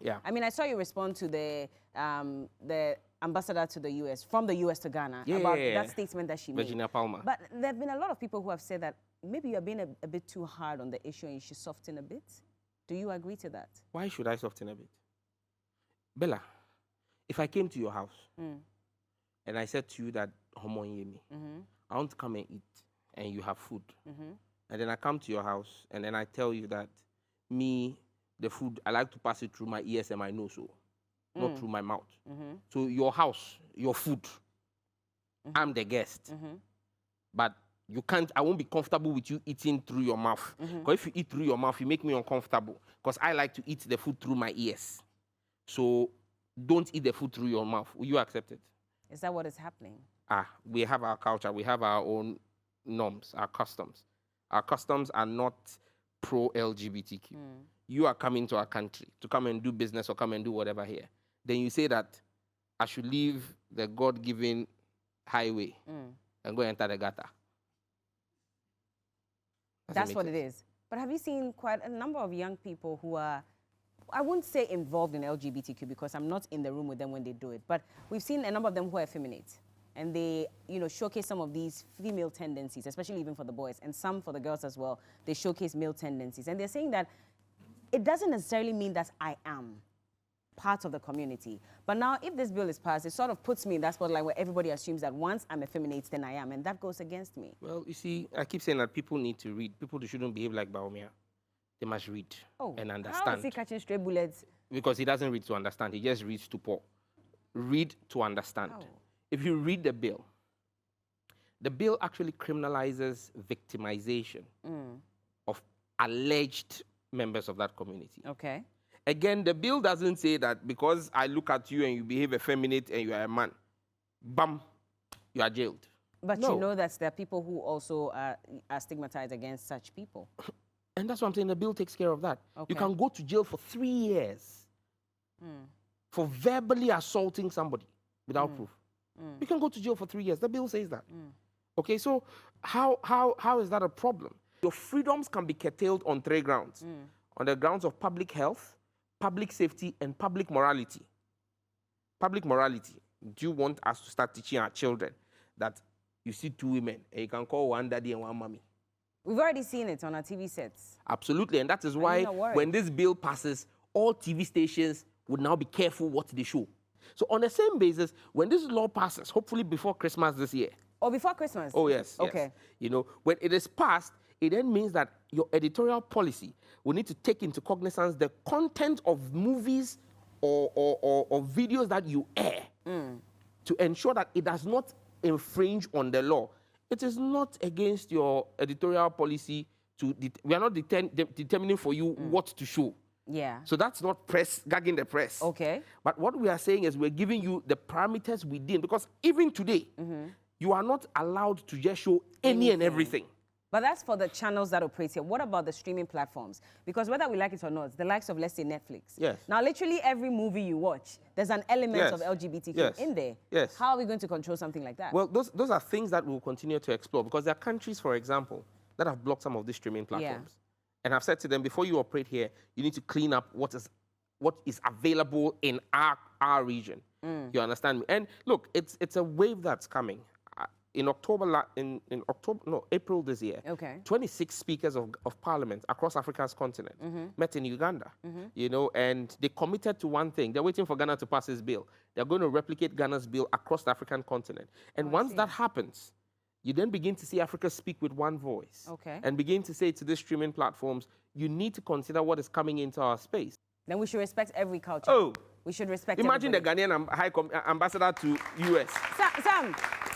Yeah. I mean, I saw you respond to the ambassador to the U.S., from the U.S. to Ghana, about that statement that she made. Virginia Palmer. But there have been a lot of people who have said that maybe you're being a bit too hard on the issue and you should soften a bit. Do you agree to that? Why should I soften a bit? Bella, if I came to your house and I said to you that homo yemi, I want to come and eat and you have food, and then I come to your house and then I tell you that me, the food, I like to pass it through my ears and my nose, so not through my mouth. So your house, your food, I'm the guest. But you can't, I won't be comfortable with you eating through your mouth. Because if you eat through your mouth, you make me uncomfortable. Because I like to eat the food through my ears. So don't eat the food through your mouth. Will you accept it? Is that what is happening? We have our culture. We have our own norms, our customs. Our customs are not pro-LGBTQ. You are coming to our country to come and do business or come and do whatever here. Then you say that I should leave the God-given highway and go enter the gutter. That's what it is. But have you seen quite a number of young people who are, I wouldn't say involved in LGBTQ because I'm not in the room with them when they do it, but we've seen a number of them who are effeminate. And they, showcase some of these female tendencies, especially even for the boys, and some for the girls as well. They showcase male tendencies. And they're saying that it doesn't necessarily mean that I am part of the community. But now, if this bill is passed, it sort of puts me in that spotlight where everybody assumes that once I'm effeminate, then I am. And that goes against me. Well, you see, I keep saying that people need to read. People shouldn't behave like Baumia. They must read and understand. How is he catching stray bullets? Because he doesn't read to understand. He just reads to pour. Read to understand. Oh. If you read the bill actually criminalizes victimization of alleged members of that community. Okay. Again, the bill doesn't say that because I look at you and you behave effeminate and you are a man, bam, you are jailed. But you know that there are people who also are stigmatized against such people. And that's what I'm saying, the bill takes care of that. Okay. You can go to jail for 3 years for verbally assaulting somebody without proof. You can go to jail for 3 years. The bill says that. Okay, so how is that a problem? Your freedoms can be curtailed on 3 grounds. On the grounds of public health, public safety, and public morality. Public morality. Do you want us to start teaching our children that you see 2 women and you can call one daddy and one mommy? We've already seen it on our TV sets. Absolutely, and that is why when this bill passes, all TV stations would now be careful what they show. So on the same basis, when this law passes, hopefully before Christmas this year. Oh, before Christmas? Oh, yes. Okay. Yes. When it is passed, it then means that your editorial policy will need to take into cognizance the content of movies or videos that you air to ensure that it does not infringe on the law. It is not against your editorial policy to, we are not determining for you what to show. Yeah. So that's not gagging the press. Okay. But what we are saying is we're giving you the parameters within, because even today, you are not allowed to just show any and everything. But that's for the channels that operate here. What about the streaming platforms? Because whether we like it or not, the likes of, let's say, Netflix. Yes. Now, literally every movie you watch, there's an element of LGBTQ in there. Yes. How are we going to control something like that? Well, those are things that we'll continue to explore, because there are countries, for example, that have blocked some of these streaming platforms. And I've said to them, before you operate here, you need to clean up what is available in our region. You understand me? And look, it's a wave that's coming. In April this year, 26 speakers of parliament across Africa's continent met in Uganda, and they committed to one thing. They're waiting for Ghana to pass this bill. They're going to replicate Ghana's bill across the African continent. And once that happens, you then begin to see Africa speak with one voice and begin to say to these streaming platforms, you need to consider what is coming into our space. Then we should respect every culture. Oh, we should respect imagine everybody. the Ghanaian High Ambassador to US. Sam,